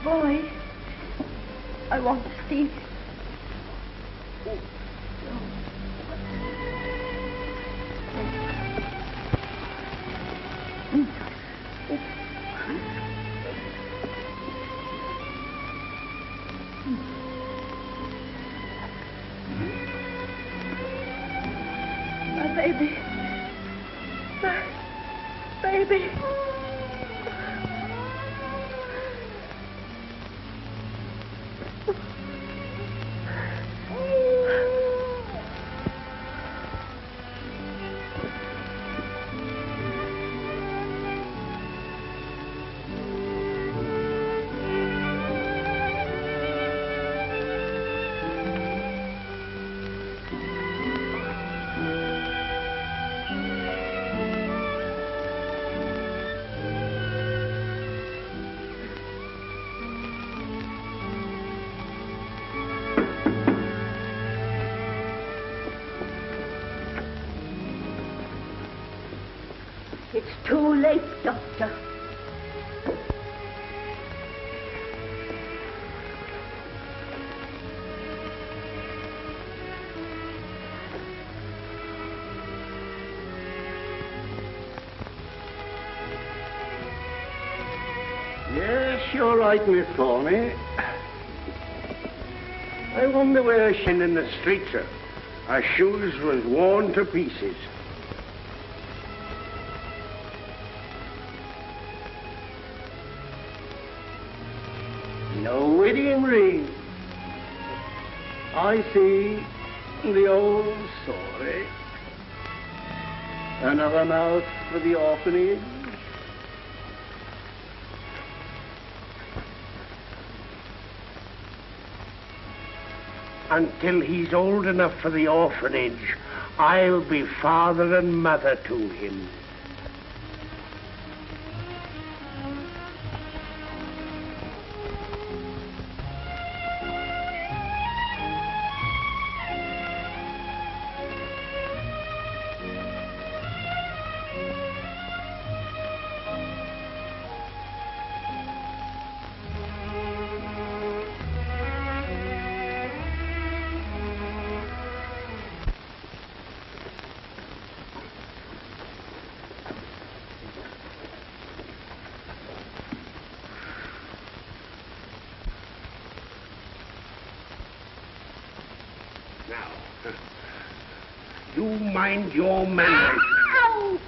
boy. I want to see. My baby. My baby. It's too late, Doctor. Yes, you're right, Miss Thorny. I wonder where she's in the streets. Her shoes was worn to pieces. No wedding ring. I see the old story. Another mouth for the orphanage. Until he's old enough for the orphanage, I'll be father and mother to him. Now, you mind your manners. Ow!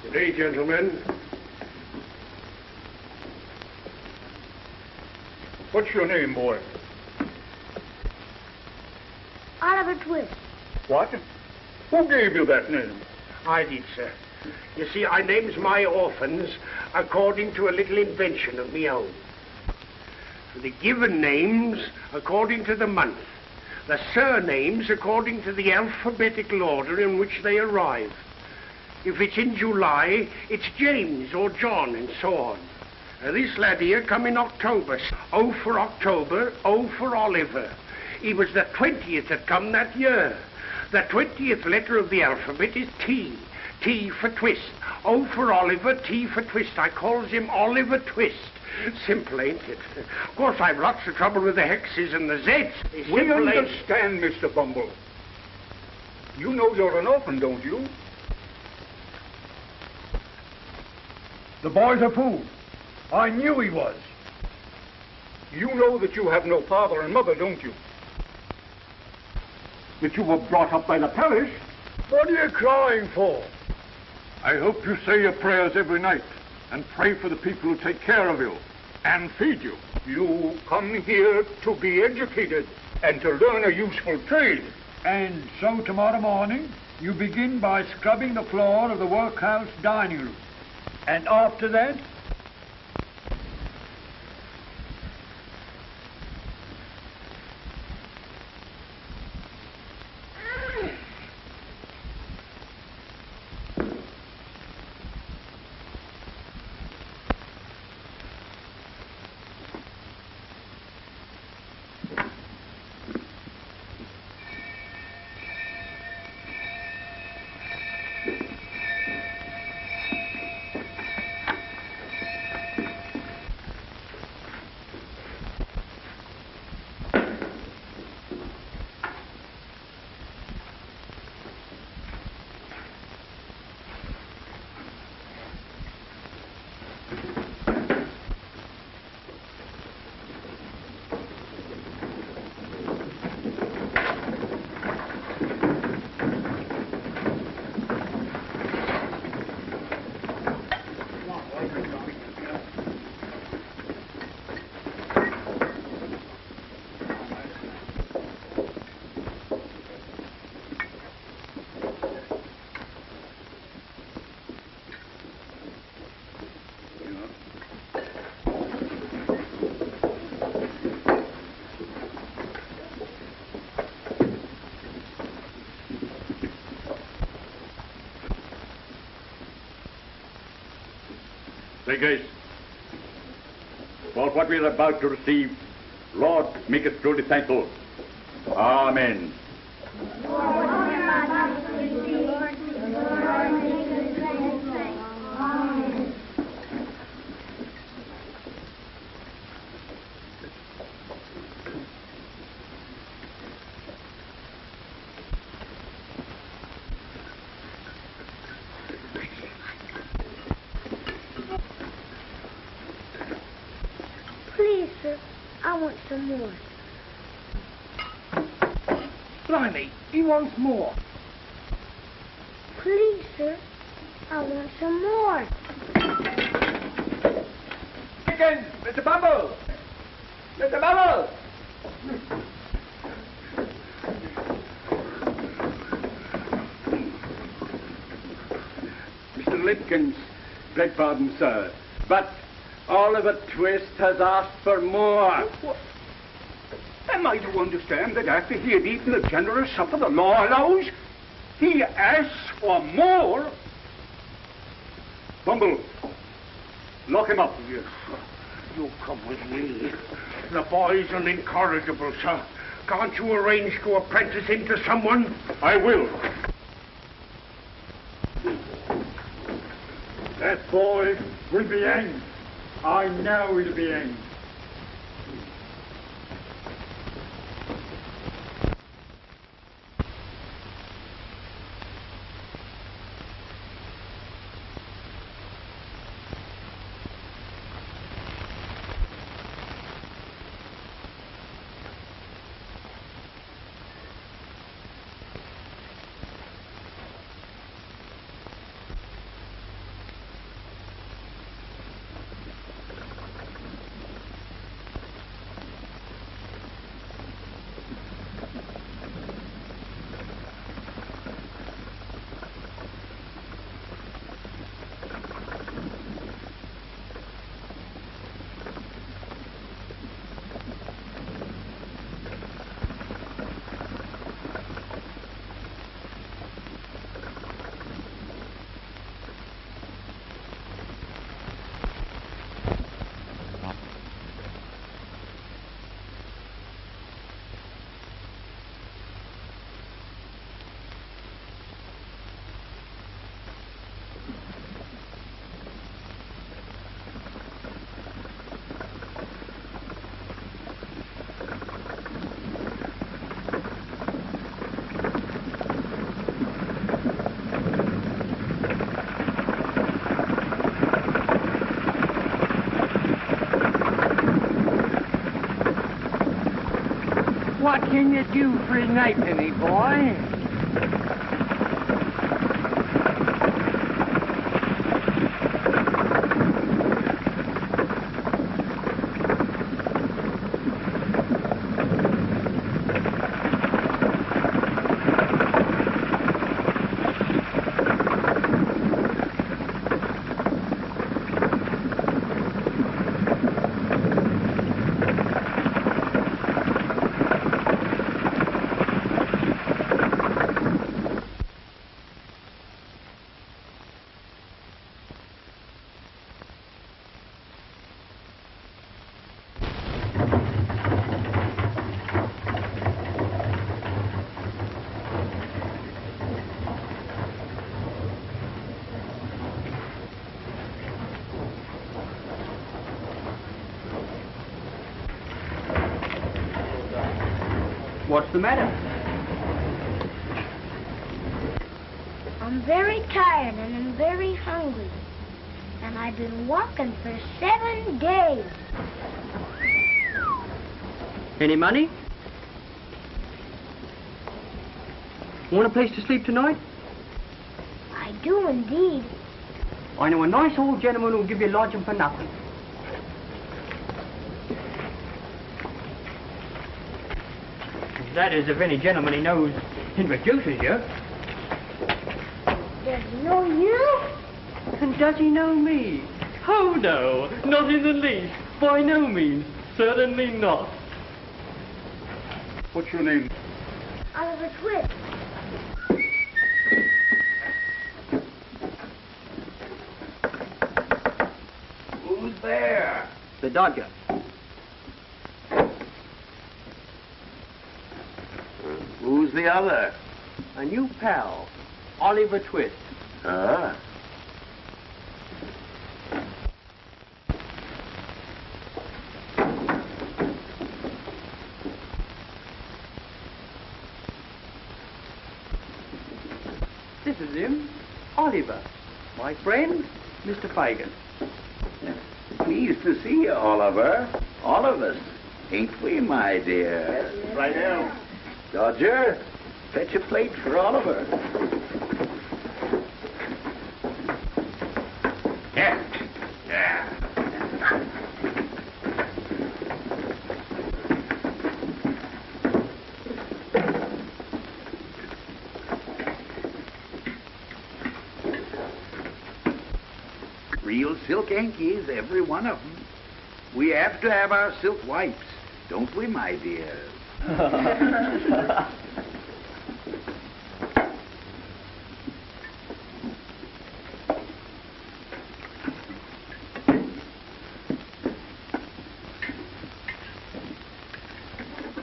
Good day, gentlemen. What's your name, boy? Oliver Twist. What? Who gave you that name? I did, sir. You see, I names my orphans according to a little invention of me own. The given names according to the month. The surnames according to the alphabetical order in which they arrive. If it's in July, it's James or John and so on. This lad here come in October. O for October, O for Oliver. He was the 20th that come that year. The 20th letter of the alphabet is T. T for twist. O for Oliver, T for twist. I calls him Oliver Twist. Simple, ain't it? Of course, I've lots of trouble with the hexes and the Zs. We understand, Mr. Bumble. You know you're an orphan, don't you? The boy's a fool. I knew he was. You know that you have no father and mother, don't you? That you were brought up by the parish. What are you crying for? I hope you say your prayers every night and pray for the people who take care of you and feed you. You come here to be educated and to learn a useful trade. And so tomorrow morning, you begin by scrubbing the floor of the workhouse dining room. And after that, Say, Grace, for what we are about to receive, Lord, make us truly thankful. Amen. Please, sir, I want some more. Blimey, he wants more. Please, sir, I want some more. Again, Mr. Bumble! Mr. Bumble! Mr. Limpkins, beg pardon, sir, but Oliver Twist has asked for more. What? Am I to understand that after he had eaten the generous supper the law allows, he asks for more? Bumble, lock him up. Yes, sir. You come with me. The boy's an incorrigible, sir. Can't you arrange to apprentice him to someone? I will. That boy will be hanged. I know he'll be hanged. What can you do for a nightpenny, boy? What's the matter? I'm very tired and I'm very hungry. And I've been walking for 7 days. Any money? Want a place to sleep tonight? I do indeed. I know a nice old gentleman who'll give you lodging for nothing. That is, if any gentleman he knows introduces you. Does he know you? And does he know me? Oh, no, not in the least. By no means. Certainly not. What's your name? Oliver Twist. there? The Dodger. Who's the other? A new pal, Oliver Twist. Huh? This is him, Oliver. My friend, Mr. Fagin. Pleased to see you, Oliver. All of us. Ain't we, my dear? Right now. Dodger, fetch a plate for Oliver. Yeah. Yeah. Real silk hankies, every one of them. We have to have our silk wipes, don't we, my dear?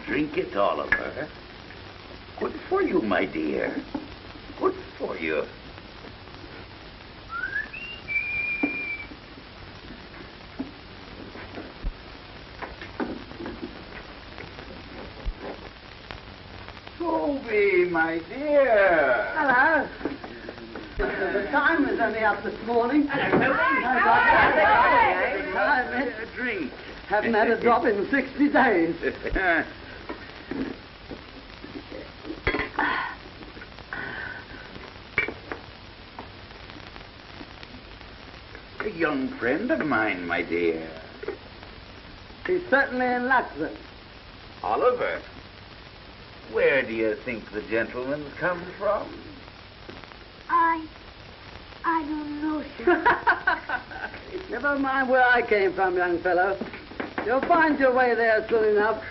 Drink it, Oliver. Good for you, my dear. Good for you. Toby, my dear. Hello. The time was only up this morning. Hello, A drink. Haven't had a drop in 60 days. A young friend of mine, my dear. He's certainly in luck, then. Oliver, where do you think the gentleman comes from? I don't know, sir. Never mind where I came from, young fellow. You'll find your way there soon enough.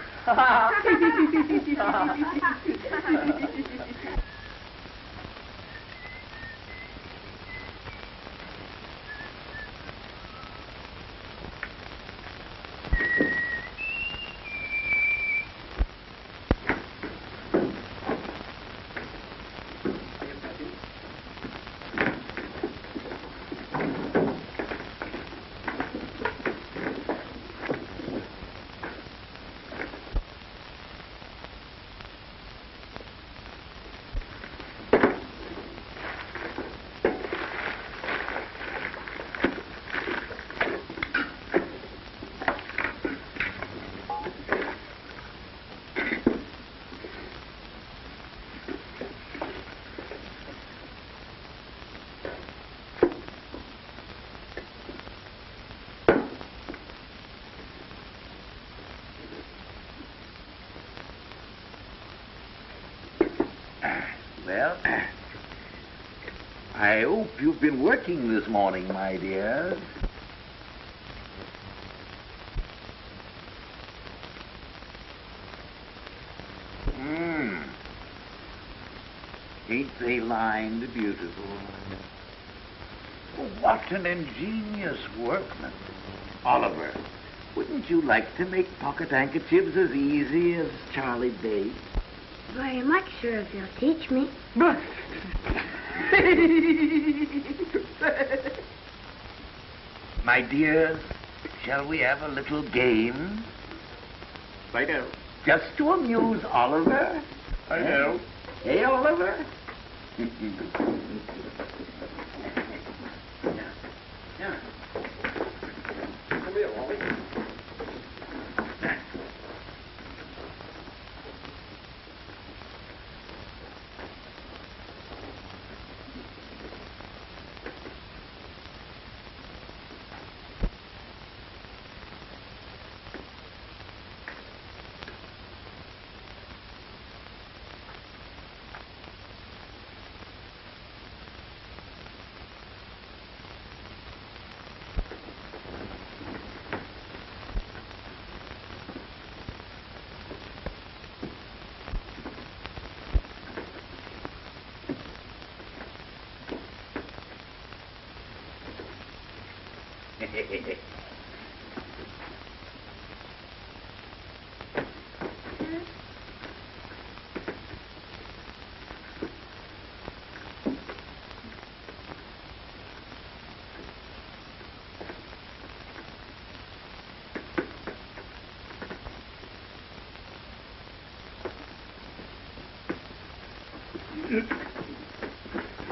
Well, I hope you've been working this morning, my dear. Ain't they lined beautiful? Oh, what an ingenious workman. Oliver, wouldn't you like to make pocket handkerchiefs as easy as Charlie Bates? Very much, sir, if you'll teach me. My dears, shall we have a little game? Right out. Just to amuse Oliver? I know. Hey, Oliver? Come here, Wally.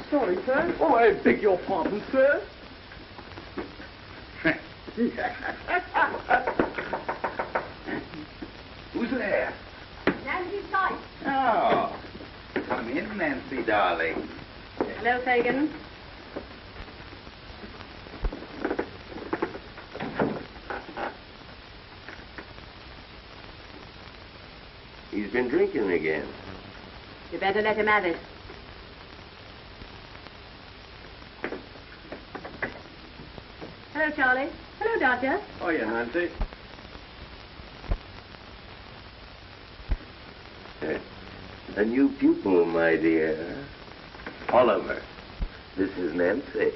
Sorry, sir. Oh, I beg your pardon, sir. Who's there? Nancy Sykes. Oh, come in, Nancy, darling. Hello, Fagin. He's been drinking again. You better let him have it. Hello, Charlie. Hello, Dodger. Oh, yeah, Nancy. A new pupil, my dear. Oliver, this is Nancy.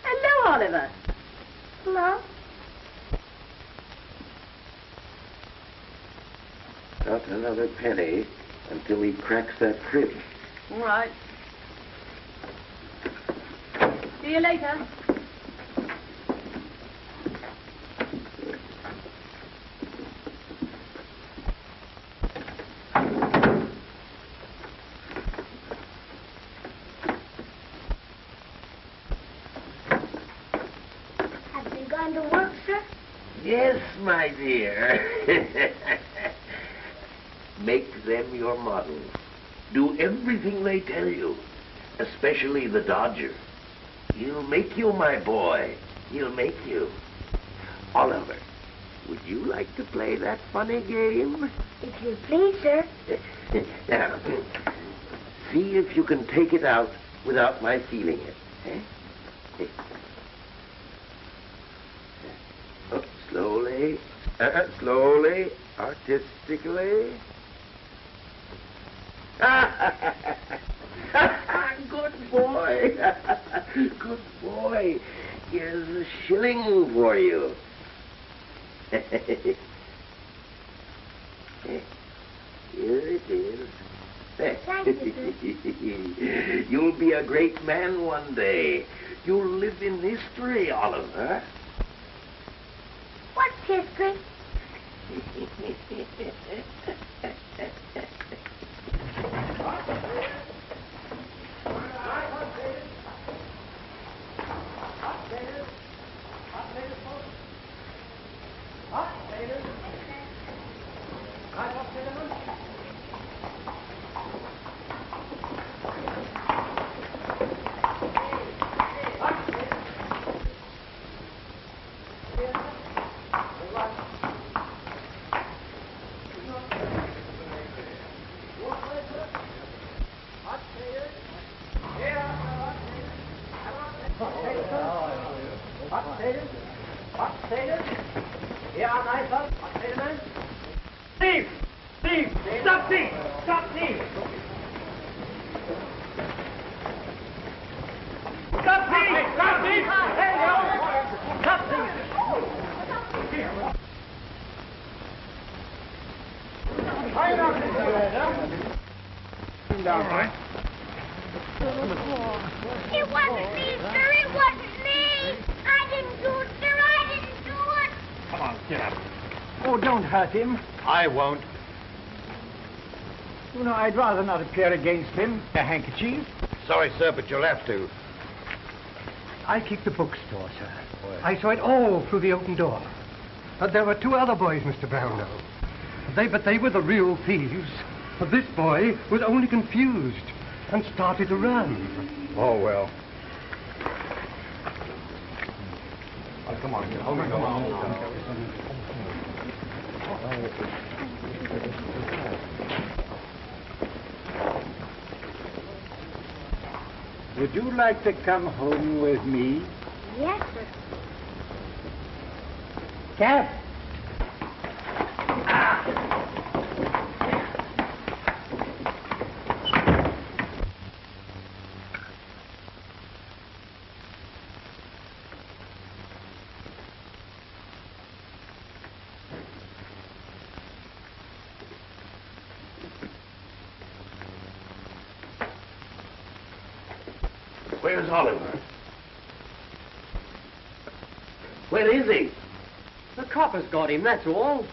Hello, Oliver. Hello? Not another penny until he cracks that crib. All right. See you later. Have you gone to work, sir? Yes, my dear. Make them your models. Do everything they tell you, especially the Dodger. He'll make you, my boy. He'll make you. Oliver, would you like to play that funny game? If you please, sir. Now, see if you can take it out without my feeling it. Eh? Oh, slowly, slowly, artistically. Good boy. Good boy. Here's a shilling for you. Here it is. Thank you, You'll be a great man one day. You'll live in history, Oliver. What's history? Thief! Thief! Stop thief! Stop thief! Stop thief! Stop thief! Stop thief! All right. It wasn't me, sir. It wasn't me. I didn't do it, sir. I didn't do it. Come on, get up. Oh, don't hurt him. I won't. You know, I'd rather not appear against him. A handkerchief. Sorry, sir, but you'll have to. I keep the bookstore, sir. I saw it all through the open door. But there were two other boys, Mr. Brownlow. But they were the real thieves. But this boy was only confused and started to run. Oh, well. Oh, come on. Come on. Would you like to come home with me? Yes, sir. Cap. Where's Oliver? Where is he? The coppers got him, that's all.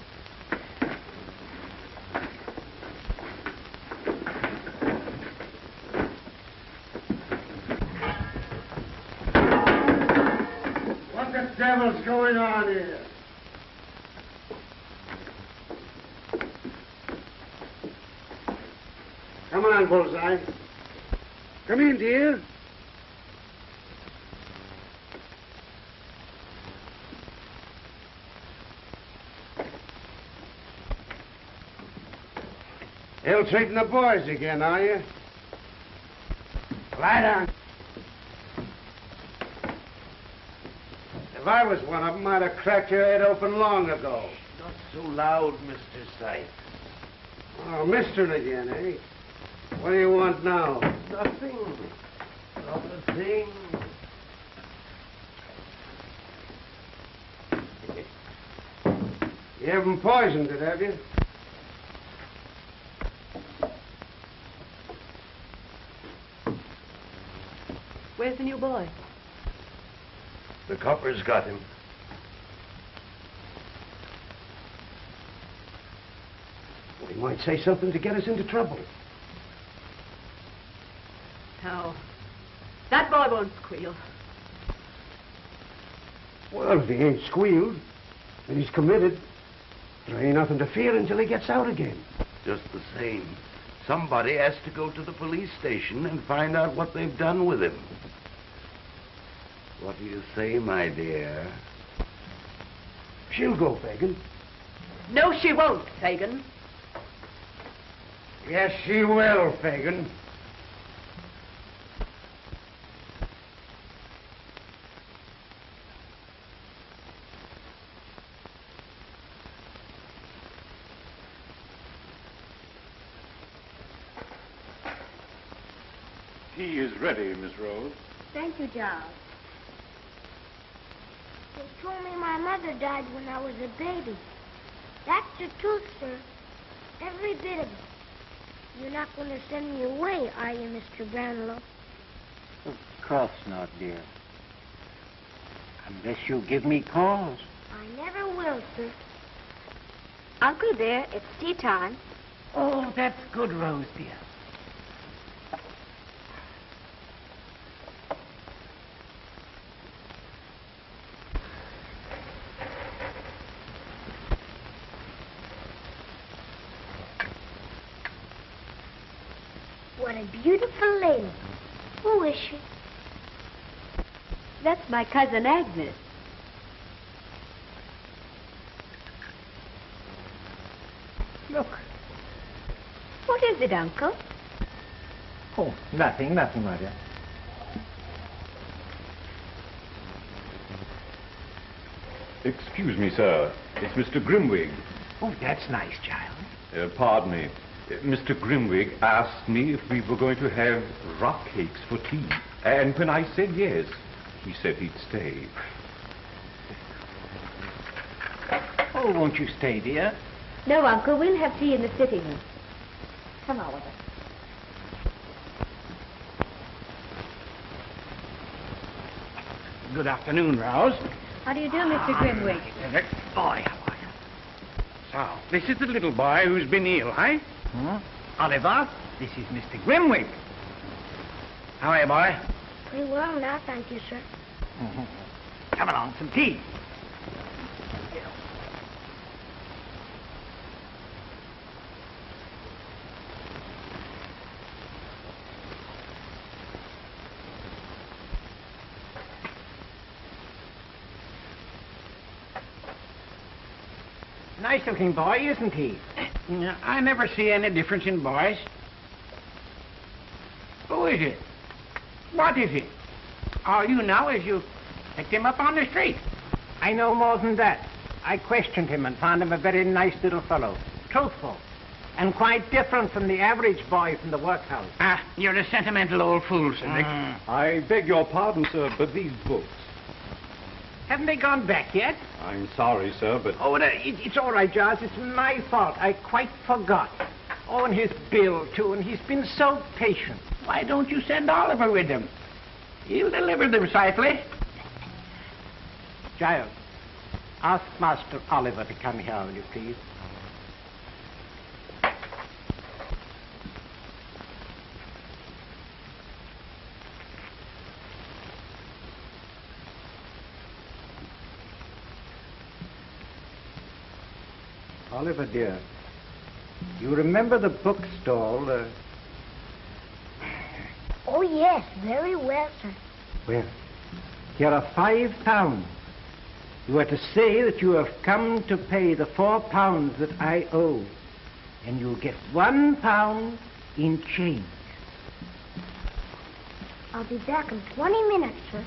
devil's going on here? Come on, Bullseye. Come in, dear. Ill-treating the boys again, are you? Lie down. If I was one of them, I'd have cracked your head open long ago. Not so loud, Mr. Sight. Oh, mister again, eh? What do you want now? Nothing. Not a thing. You haven't poisoned it, have you? Where's the new boy? The coppers got him. Well, he might say something to get us into trouble. No. That boy won't squeal. Well, if he ain't squealed, and he's committed, there ain't nothing to fear until he gets out again. Just the same. Somebody has to go to the police station and find out what they've done with him. What do you say, my dear? She'll go, Fagin. No, she won't, Fagin. Yes, she will, Fagin. Tea is ready, Miss Rose. Thank you, Giles. They told me my mother died when I was a baby. That's the truth, sir. Every bit of it. You're not going to send me away, are you, Mr. Brownlow? Of course not, dear. Unless you give me cause. I never will, sir. Uncle dear, it's tea time. Oh, that's good, Rose, dear. What a beautiful lady. Who is she? That's my cousin Agnes. Look. What is it, Uncle? Oh, nothing, my dear. Excuse me, sir. It's Mr. Grimwig. Oh, that's nice, child. Pardon me. Mr. Grimwig asked me if we were going to have rock cakes for tea. And when I said yes, he said he'd stay. Oh, won't you stay, dear? No, Uncle, we'll have tea in the sitting room. Come on with us. Good afternoon, Rose. How do you do, Mr. Grimwig? Boy, how are you? So, this is the little boy who's been ill, eh? Oliver, this is Mr. Grimwig. How are you, boy? Pretty well now, thank you, sir. Come along, some tea. Nice-looking boy, isn't he? Yeah, I never see any difference in boys. Who is it? What is it? All you know is you picked him up on the street. I know more than that. I questioned him and found him a very nice little fellow. Truthful. And quite different from the average boy from the workhouse. Ah, you're a sentimental old fool, Cedric. I beg your pardon, sir, but these books... Haven't they gone back yet? I'm sorry, sir, but... Oh, it's all right, Giles. It's my fault. I quite forgot. Oh, and his bill, too, and he's been so patient. Why don't you send Oliver with them? He'll deliver them safely. Giles, ask Master Oliver to come here, will you please? Oliver, dear, you remember the bookstall? Oh, yes, very well, sir. Well, here are £5. You are to say that you have come to pay the £4 that I owe, and you'll get £1 in change. I'll be back in 20 minutes, sir.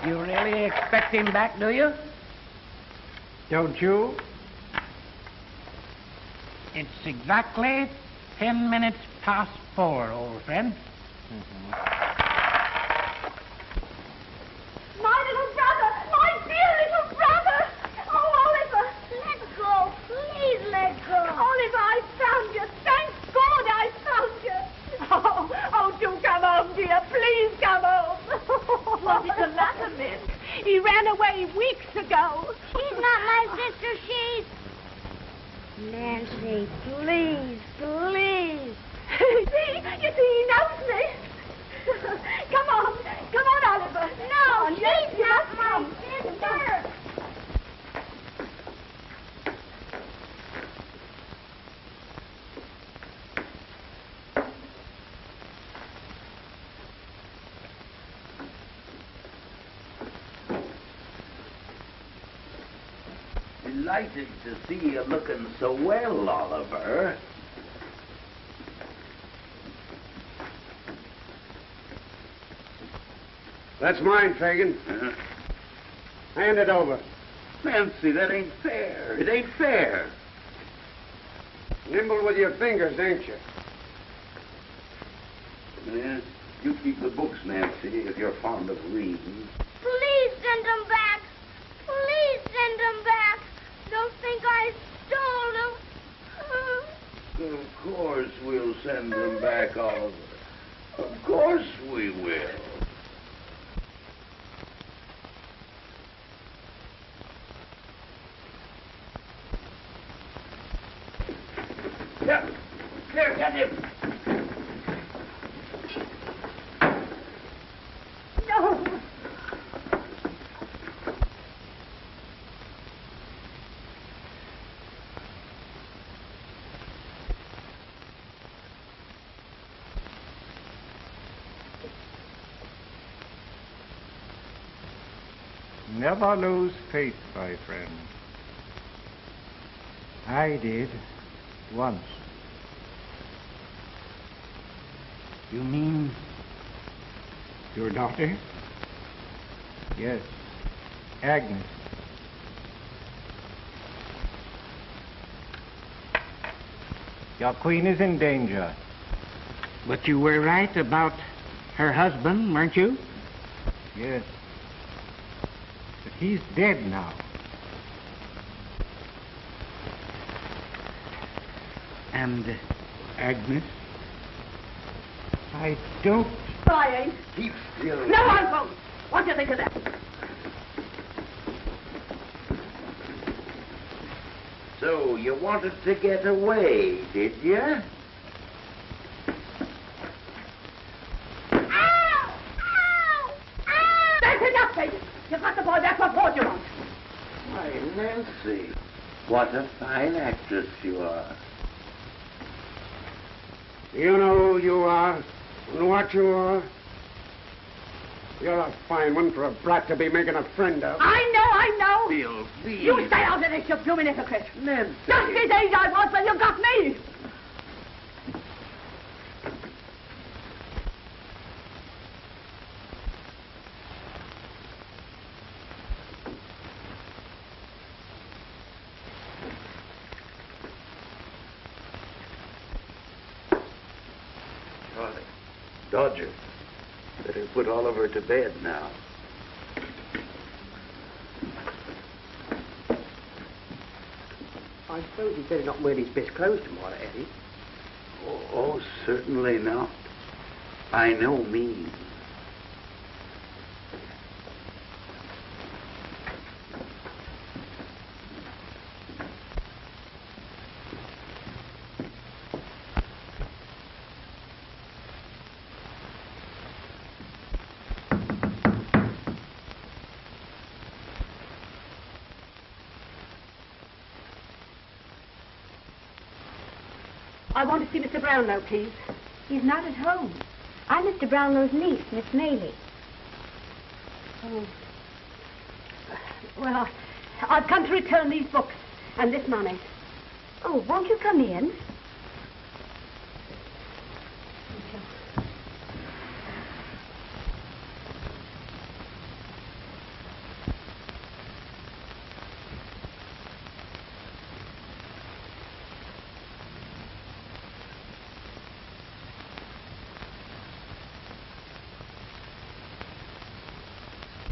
You really expect him back, do you? Don't you? It's exactly 10 minutes past 4, old friend. My little brother! My dear little brother! Oh, Oliver! Let go. Please let go. Oliver, I found you. Thank God I found you. Oh, do come home, dear. Please come home. What is the matter, miss? He ran away weeks ago. She's not my sister. She's... Nancy, please, please. You see, he knows me. Come on, Oliver. No, Come on, she's not my sister. Delighted to see you looking so well, Oliver. That's mine, Fagin. Hand it over. Nancy, that ain't fair. It ain't fair. Nimble with your fingers, ain't you? Yeah, you keep the books, Nancy, if you're fond of reading. Please send them back. Please send them back. Don't think I stole them. Of course we'll send them back, Oliver. Of course we will. Here, get him. No. Never lose faith, my friend. I did once. You mean Your daughter? Yes, Agnes. Your queen is in danger. But you were right about her husband, weren't you? Yes. But he's dead now. And Agnes? I don't... I ain't. Keep still. No, I won't. What do you think of that? So you wanted to get away, did you? That's enough, baby. You've got the boy back. What more do you want? Why, Nancy, what a fine actress you are. You know who you are and what you are. You're a fine one for a brat to be making a friend of. I know. Bill, please. You stay out of this, you blooming hypocrite. Nancy. Just his age I was when you got me. Charlie, Dodger, better put Oliver to bed now. I suppose he'd better not wear his best clothes tomorrow, Eddie. Oh, certainly not. By no means. I want to see Mr. Brownlow, please. He's not at home. I'm Mr. Brownlow's niece, Miss Maylie. Oh. Well, I've come to return these books and this money. Oh, won't you come in?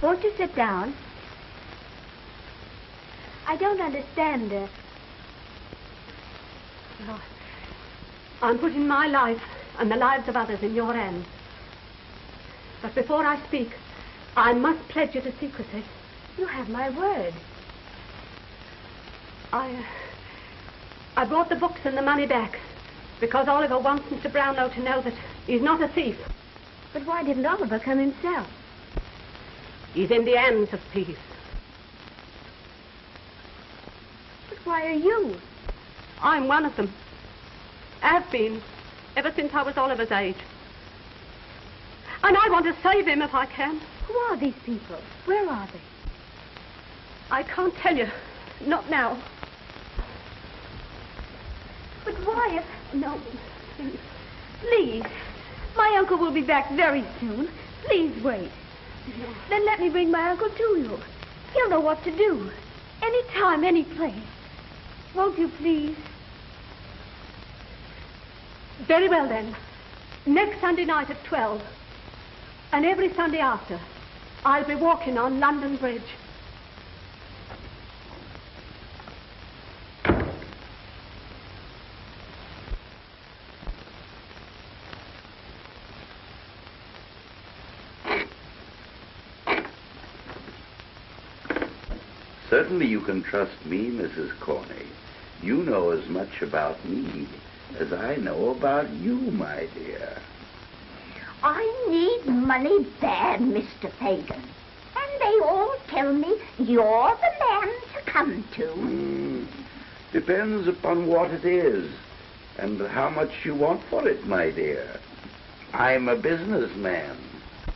Won't you sit down? I don't understand. Well, I'm putting my life and the lives of others in your hands. But before I speak, I must pledge you to secrecy. You have my word. I brought the books and the money back because Oliver wants Mr. Brownlow to know that he's not a thief. But why didn't Oliver come himself? He's in the hands of thieves. But why are you? I'm one of them. Have been, ever since I was Oliver's age. And I want to save him if I can. Who are these people? Where are they? I can't tell you. Not now. But why if... No, please. Please. My uncle will be back very soon. Please wait. Then let me bring my uncle to you. He'll know what to do. Any time, any place. Won't you, please? Very well, then. Next Sunday night at 12. And every Sunday after, I'll be walking on London Bridge. Certainly you can trust me, Mrs. Corney. You know as much about me as I know about you, my dear. I need money bad, Mr. Fagin. And they all tell me you're the man to come to. Depends upon what it is and how much you want for it, my dear. I'm a businessman.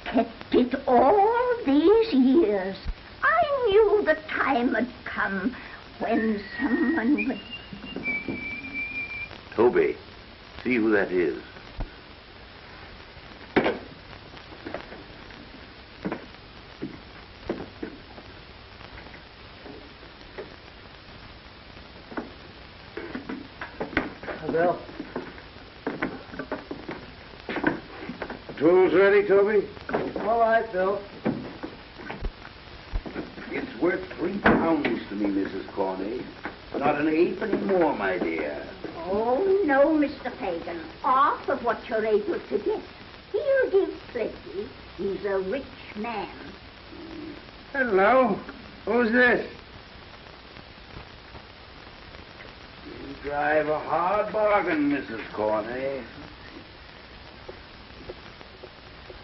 Kept it all these years. I knew the time had come when someone would... Toby, see who that is. Bill. Tools ready, Toby? All right, Bill. It's worth £3 to me, Mrs. Corney. Not an halfpenny more, my dear. Oh, no, Mr. Fagin. Half of what you're able to get. He'll give plenty. He's a rich man. Hello. Who's this? You drive a hard bargain, Mrs. Corney.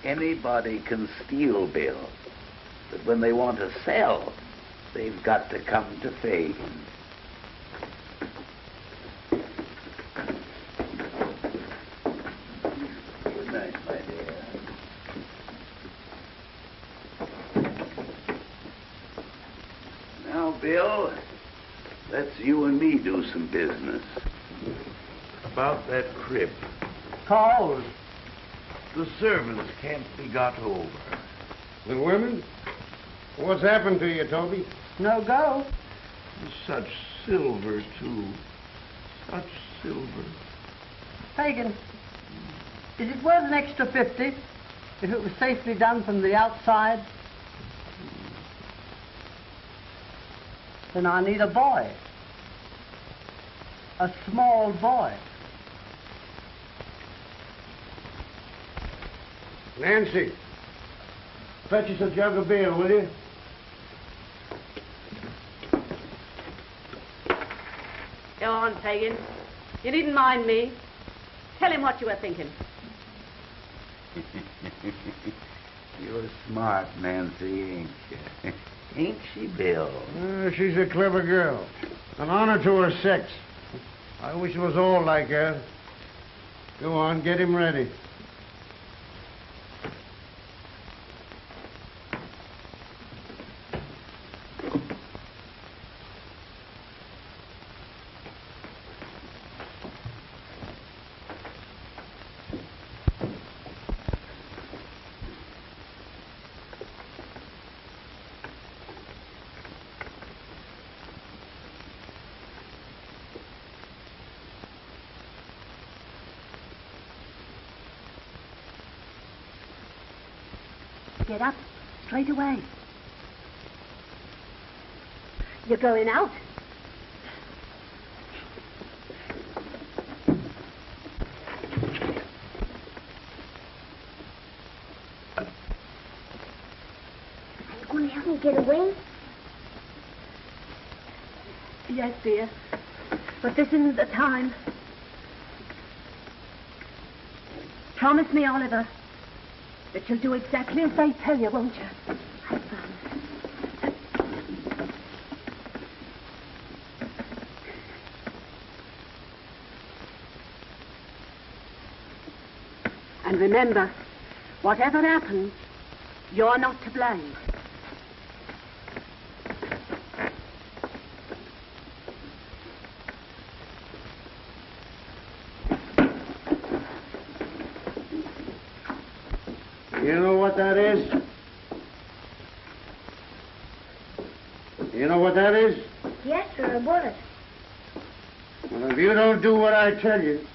Anybody can steal, Bill. But when they want to sell, they've got to come to Fagin. Good night, my dear. Now, Bill, let's you and me do some business. About that crib. Cold. The servants can't be got over. The women? What's happened to you, Toby? No go. Such silver, too. Such silver. Fagin, is it worth an extra 50 if it was safely done from the outside? Then I need a boy. A small boy. Nancy, fetch us a jug of beer, will you? Go on, Fagin. You needn't mind me. Tell him what you were thinking. You're smart, Nancy, ain't you? Ain't she, Bill? She's a clever girl. An honor to her sex. I wish it was all like her. Go on, get him ready. Get up straight away. You're going out. Are you going to help me get away? Yes, dear. But this isn't the time. Promise me, Oliver, that you'll do exactly as they tell you, won't you? I promise. And remember, whatever happens, you're not to blame. You know what that is? You know what that is? Yes, sir, a bullet. Well, if you don't do what I tell you,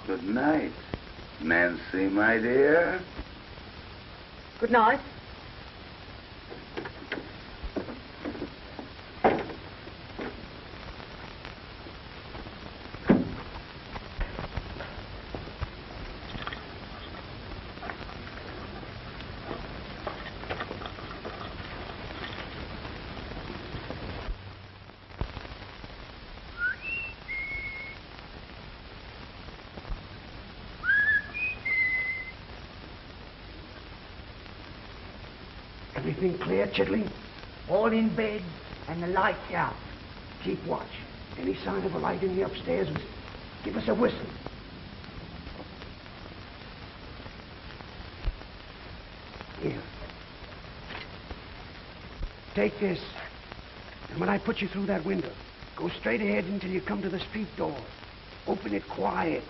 Good night, Nancy, my dear. Good night. Everything clear, Chidley? All in bed and the lights out. Keep watch. Any sign of a light in the upstairs, give us a whistle. Here. Take this. And when I put you through that window, go straight ahead until you come to the street door. Open it quiet.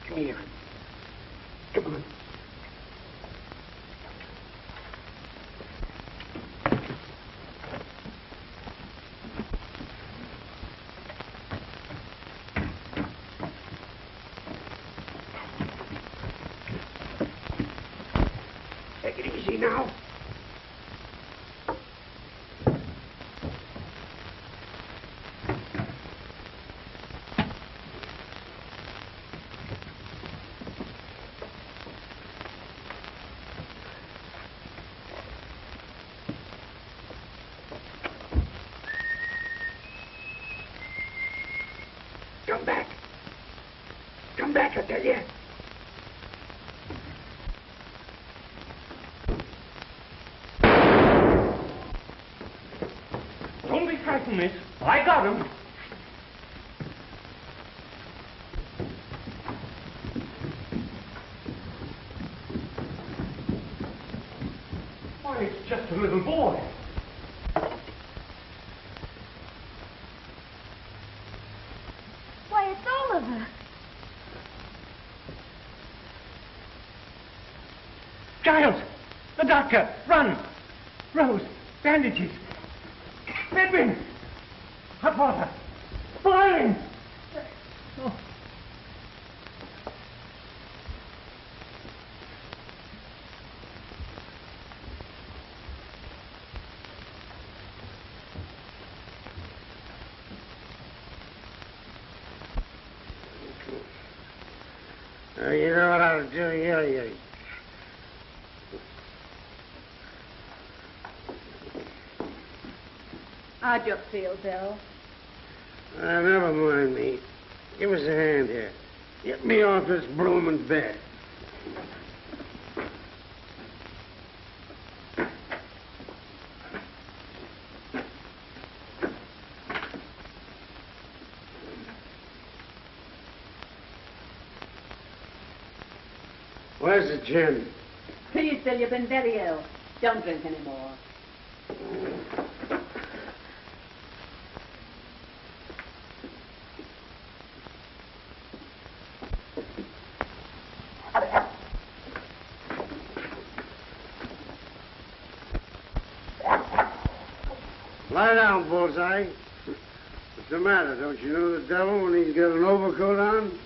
Come here. Come on. Take it easy now. Come back. Come back, I tell you. Don't be frightened, miss. I got him. boy. Why, it's Oliver. Giles! The doctor! Run! Rose! Bandages! Edwin! Hot water! Boiling! Oh. You know what I'll do here? How'd you feel, Bill? Never mind me. Give us a hand here. Get me off this blooming bed. Where's the gin? Please, Bill, you've been very ill. Don't drink any more. Lie down, Bullseye. What's the matter? Don't you know the devil when he's got an overcoat on?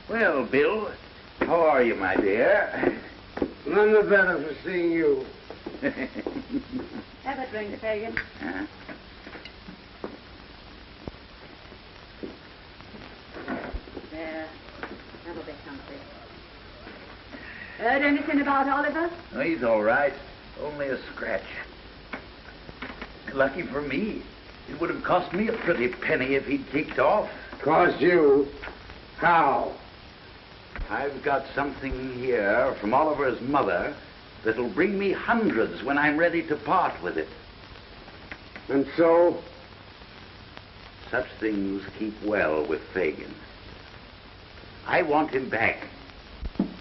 Well, Bill, how are you, my dear? None the better for seeing you. Have a drink, Fagin. There. That'll be something. Heard anything about Oliver? Oh, he's all right. Only a scratch. Lucky for me. It would have cost me a pretty penny if he'd kicked off. Cost you? How? I've got something here from Oliver's mother that'll bring me hundreds when I'm ready to part with it. And so? Such things keep well with Fagin. I want him back.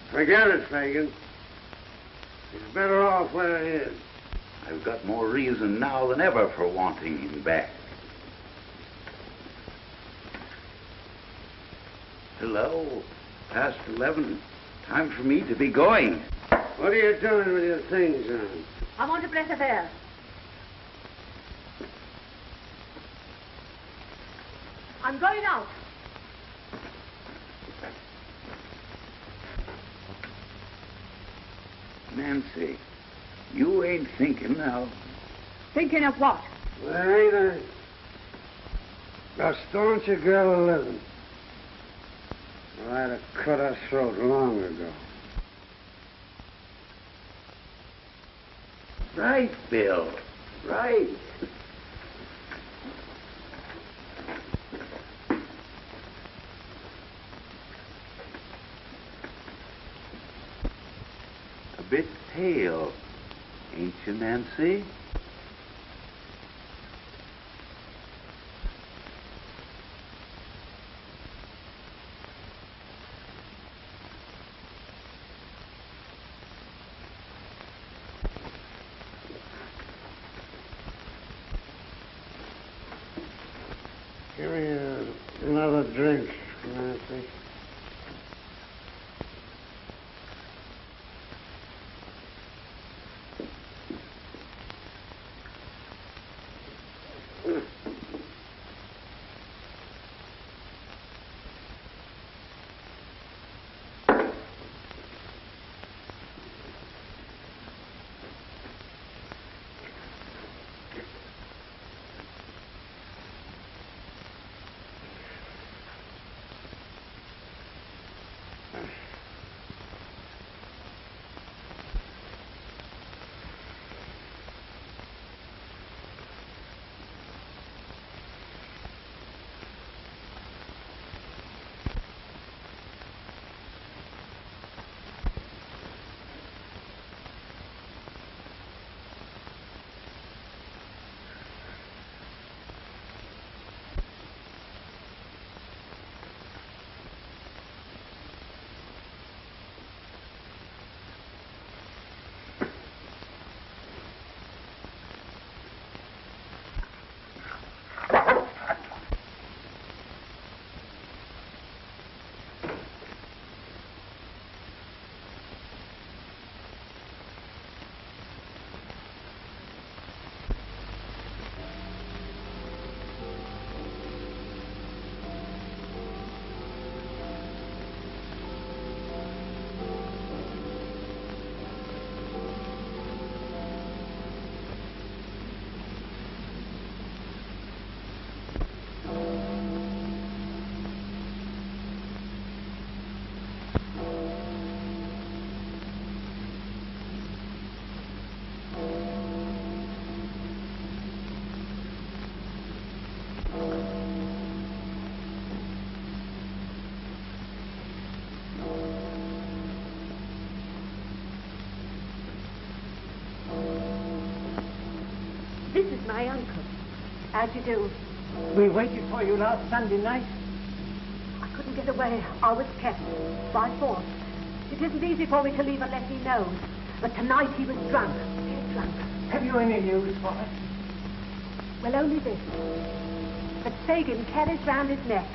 Forget it, Fagin. He's better off where he is. I've got more reason now than ever for wanting him back. Hello, past 11. Time for me to be going. What are you doing with your things on? I want a breath of air. I'm going out. Nancy, you ain't thinking now. Thinking of what? There ain't a stauncher girl living. Well, I'd have cut her throat long ago. Right, Bill. Right. A bit pale, ain't you, Nancy? Give me another drink, Nancy. my uncle. How'd you do? We waited for you last Sunday night. I couldn't get away. I was kept by force. It isn't easy for me to leave unless he knows. But tonight he was drunk. Dead drunk. Have you any news for us? Well, only this. That Fagin carries round his neck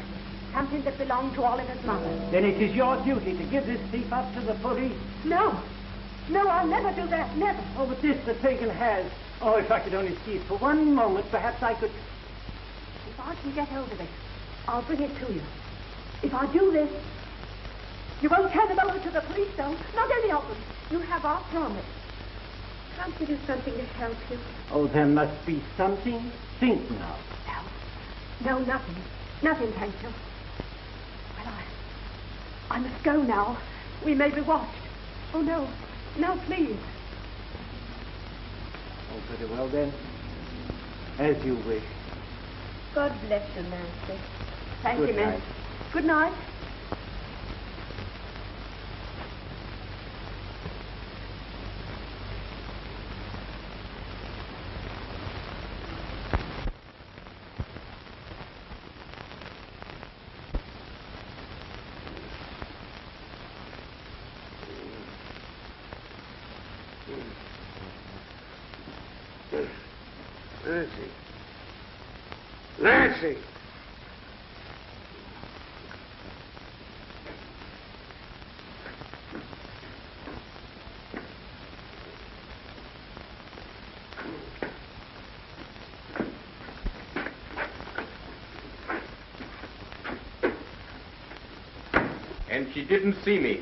something that belonged to Oliver's mother. Then it is your duty to give this thief up to the police. No. No, I'll never do that. Never. Oh, but this the Fagin has. Oh, if I could only see it for one moment, perhaps I could... If I can get hold of it, I'll bring it to you. If I do this, you won't turn them over to the police, though. Not any of them. You have our promise. Can't we do something to help you? Oh, there must be something. Think now. No, nothing. Nothing, thank you. Well, I must go now. We may be watched. Oh, no. No, please. Oh, very well, then. As you wish. God bless you, Nancy. Thank Good you, miss. night. Good night. Nancy! And she didn't see me.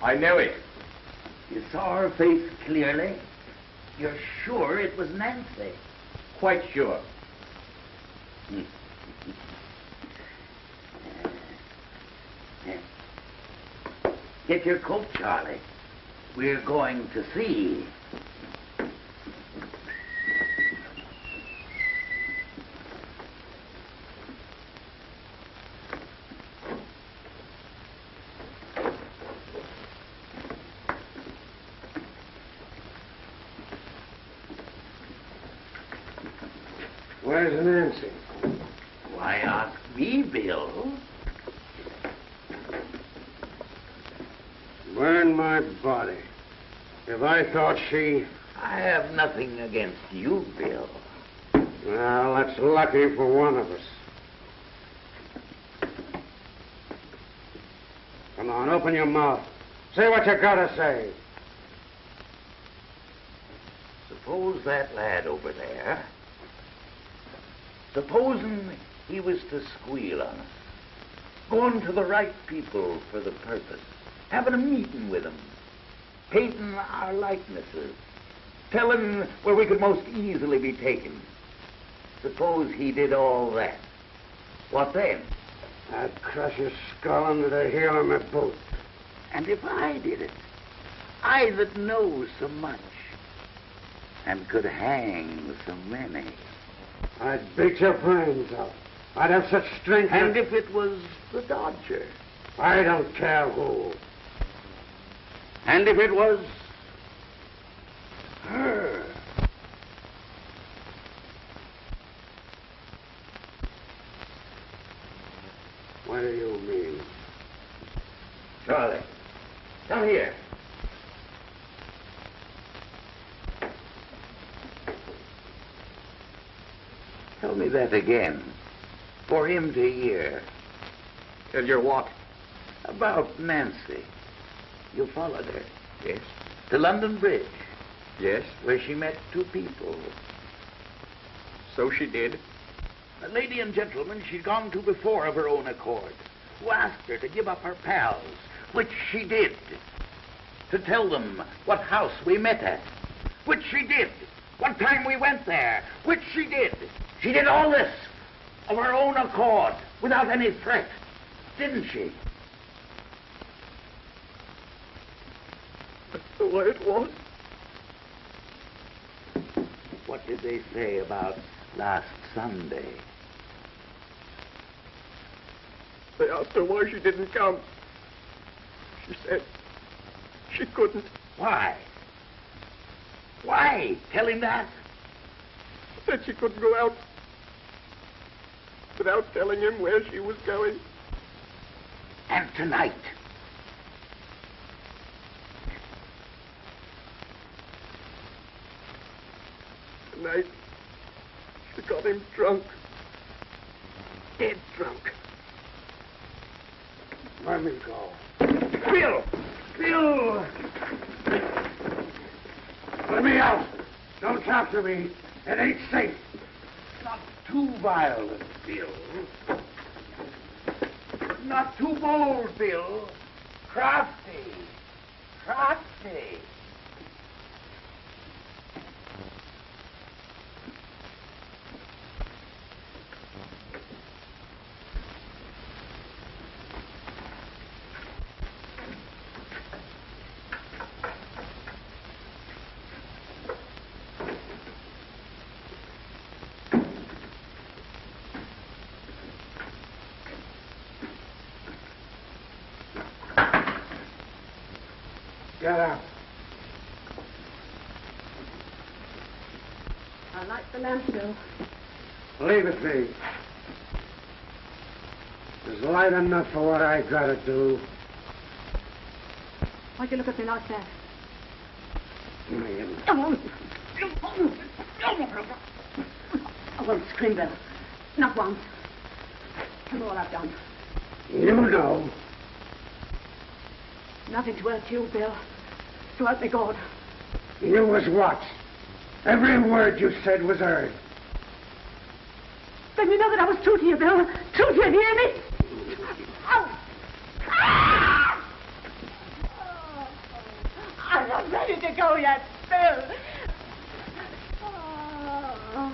I know it. You saw her face clearly? You're sure it was Nancy? Quite sure. Get your coat, Charlie. We're going to see. Where's Nancy? Why ask me, Bill? Burn my body. If I thought she... I have nothing against you, Bill. Well, that's lucky for one of us. Come on, open your mouth. Say what you gotta say. Suppose that lad over there, supposing he was to squeal on us, going to the right people for the purpose, having a meeting with them, painting our likenesses, telling where we could most easily be taken. Suppose he did all that. What then? I'd crush his skull under the heel of my boot. And if I did it, I that know so much, and could hang so many. I'd beat your brains out. I'd have such strength. And if it was the Dodger? I don't care who. And if it was her? What do you mean? Charlie, come here. Tell me that again, for him to hear. Tell you what? About Nancy. You followed her? Yes. To London Bridge? Yes. Where she met two people. So she did. A lady and gentleman she'd gone to before of her own accord, who asked her to give up her pals, which she did. To tell them what house we met at, which she did. What time we went there, which she did. She did all this of her own accord, without any threat, didn't she? That's the way it was. What did they say about last Sunday? They asked her why she didn't come. She said she couldn't. Why? Why? Tell him that. said she couldn't go out without telling him where she was going. And tonight, Tonight, she got him drunk. Dead drunk. Let me go. Bill! Bill! Let me out. Don't talk to me. It ain't safe. Not too violent, Bill. Not too bold, Bill. Crafty. Crafty. Get out. I like the lamp, Bill. Leave it be. There's light enough for what I gotta do. Why'd you look at me like that? I won't scream, Bill. Not once. Tell me what I've done. You know. Nothing to hurt you, Bill. To hurt me, God. You was what? Every word you said was heard. Then you know that I was true to you, Bill. True to you, do you hear me? Oh. Ah! I'm not ready to go yet, Bill. Oh.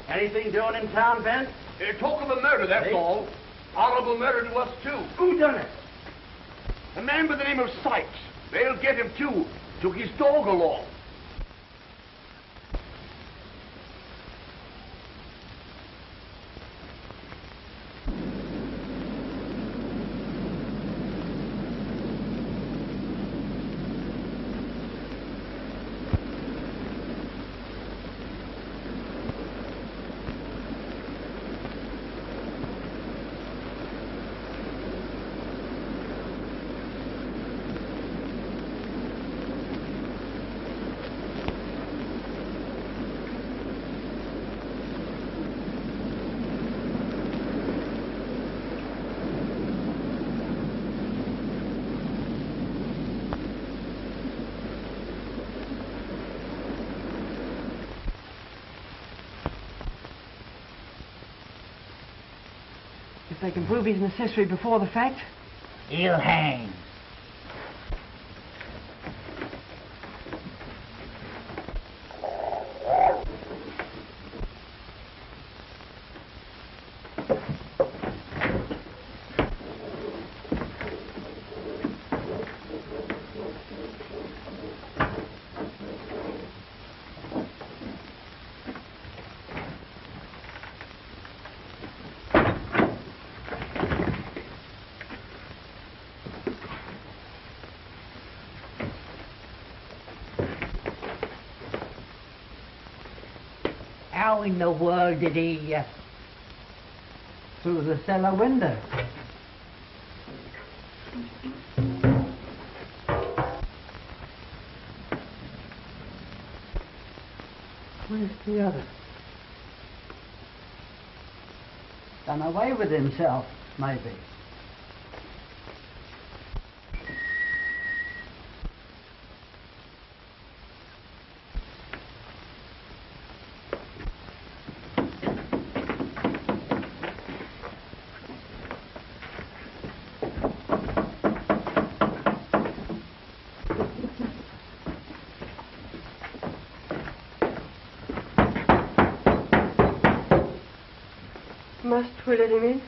Anything doing in town, Ben? Talk of a murder, that's all. Horrible murder to us, too. Who done it? A man by the name of Sykes. They'll get him, too. Took his dog along. If they can prove he's an accessory before the fact, he'll hang. how in the world did he... Through the cellar window. Where's the other? Done away with himself, maybe. must we let him in?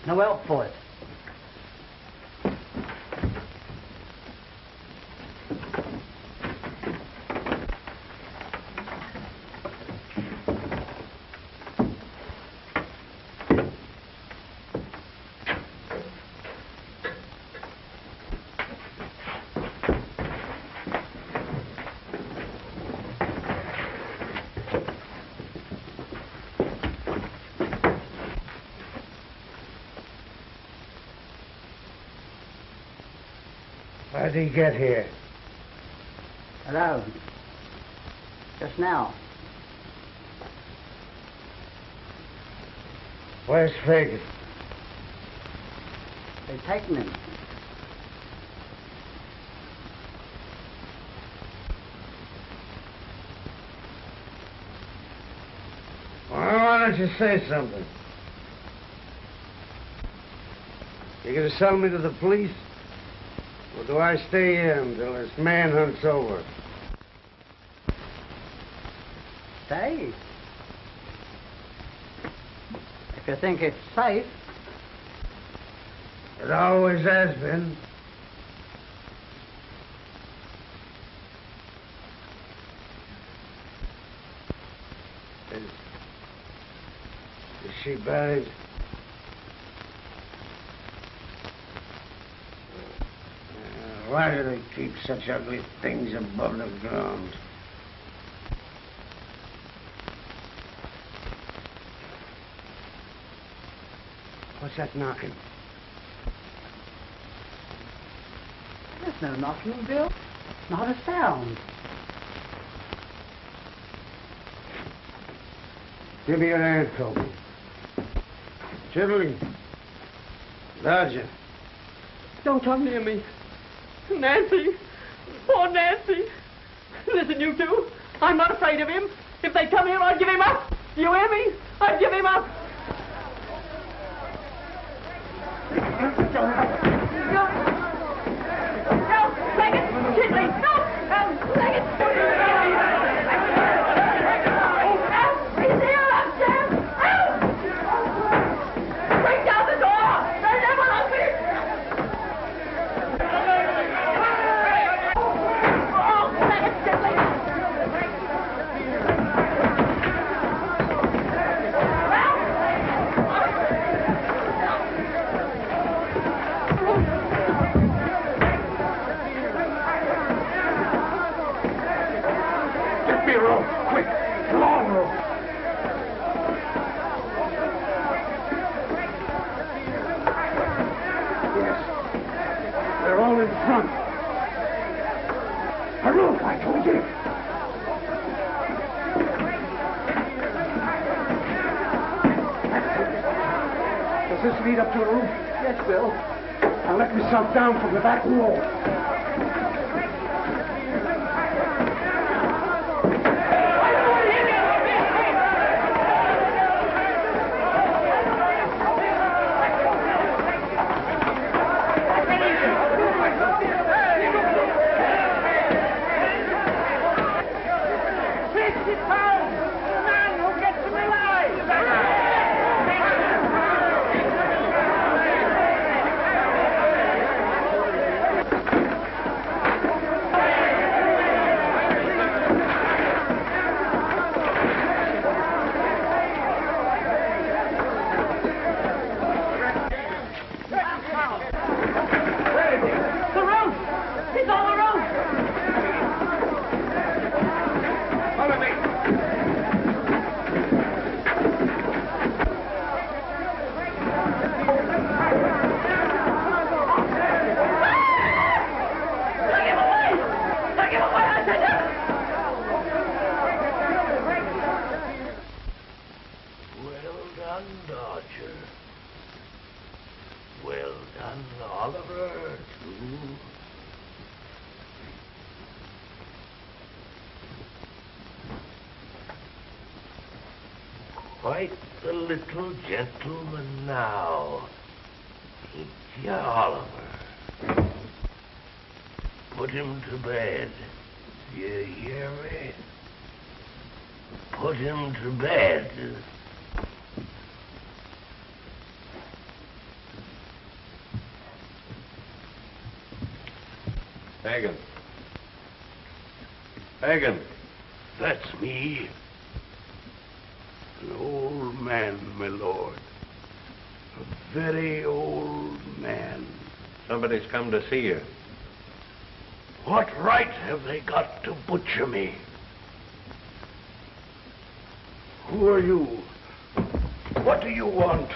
No help for it. How did he get here? Hello. Just now. Where's Fagan? They've taken him. Well, why don't you say something? You gonna sell me to the police? Or do I stay here until this manhunt's over? Stay. If you think it's safe. It always has been. Is she buried? Why do they keep such ugly things above the ground? What's that knocking? There's no knocking, Bill. Not a sound. Give me your hand, Toby. Chitterling. Dodger. Don't come near me. Nancy! Poor Nancy! Listen, you two. I'm not afraid of him. If they come here, I'll give him up. You hear me? I'll give him up. Does this lead up to a roof? Yes, Bill. I'll let myself down from the back wall. Quite the little gentleman now. Ain't you, Oliver? Put him to bed. You hear me? Put him to bed. Hagen. Hagen. That's me. An old man, my lord. A very old man. Somebody's come to see you. What right have they got to butcher me? Who are you? What do you want?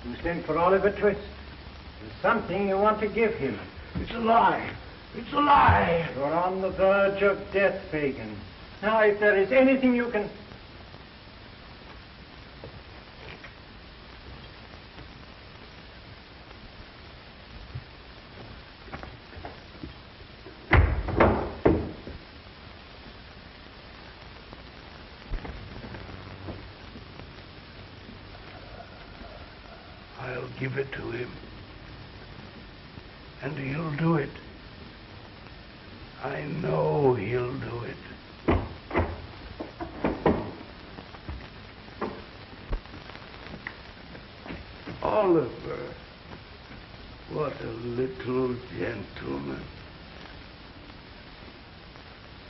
You sent for Oliver Twist. There's something you want to give him. It's a lie. It's a lie. You're on the verge of death, Fagin. Now, if there is anything you can... I'll give it to him. And he'll do it. I know he'll do it. Oliver, what a little gentleman.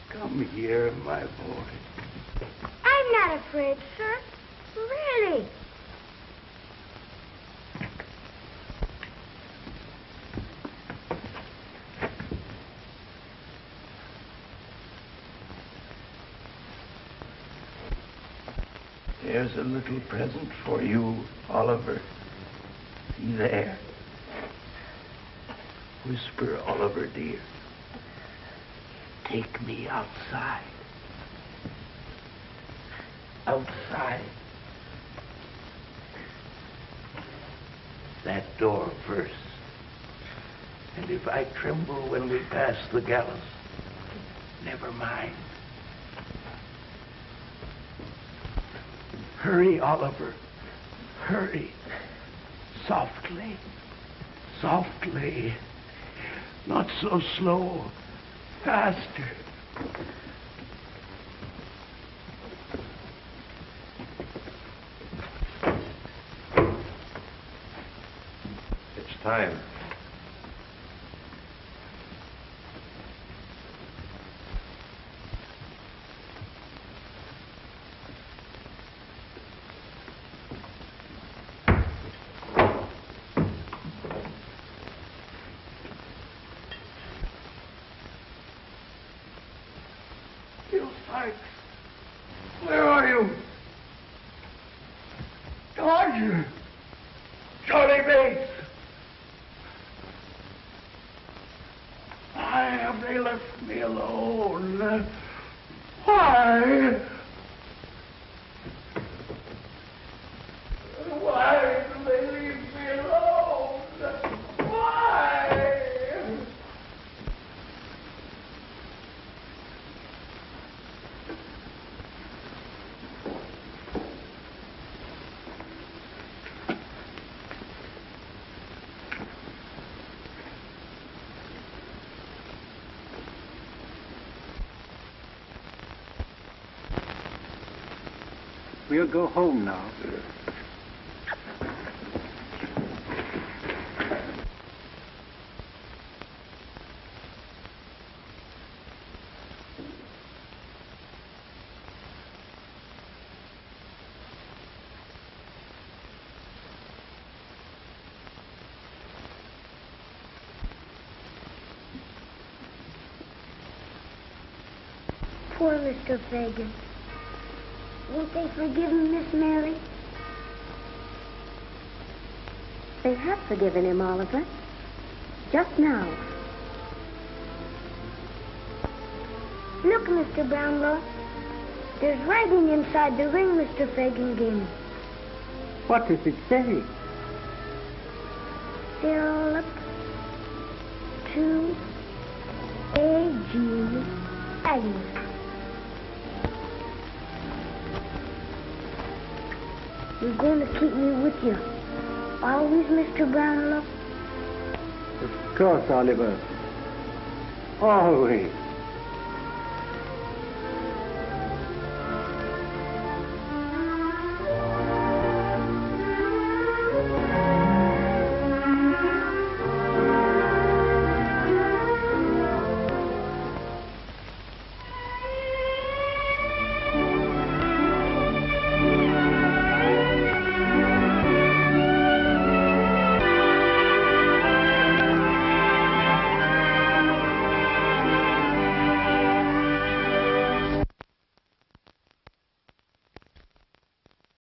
Come here, my boy. I'm not afraid, sir. Really. There's a little present for you, Oliver. See there. Whisper, Oliver, dear. Take me outside. Outside. That door first. And if I tremble when we pass the gallows, never mind. Hurry, Oliver. Hurry. Softly. Softly. Not so slow. Faster. It's time. You Sykes. Where are you? Dodger. Charlie Bates. Why have they left me alone? Why? Why do they leave me alone? Why? We'll go home now. Poor Mr. Fagin. Won't they forgive him, Miss Mary? They have forgiven him, Oliver. Just now. Look, Mr. Brownlow. There's writing inside the ring Mr. Fagin gave me. What does it say? Philip to A.G. Agnes. You're going to keep me with you. Always, Mr. Brownlow? Of course, Oliver. Always.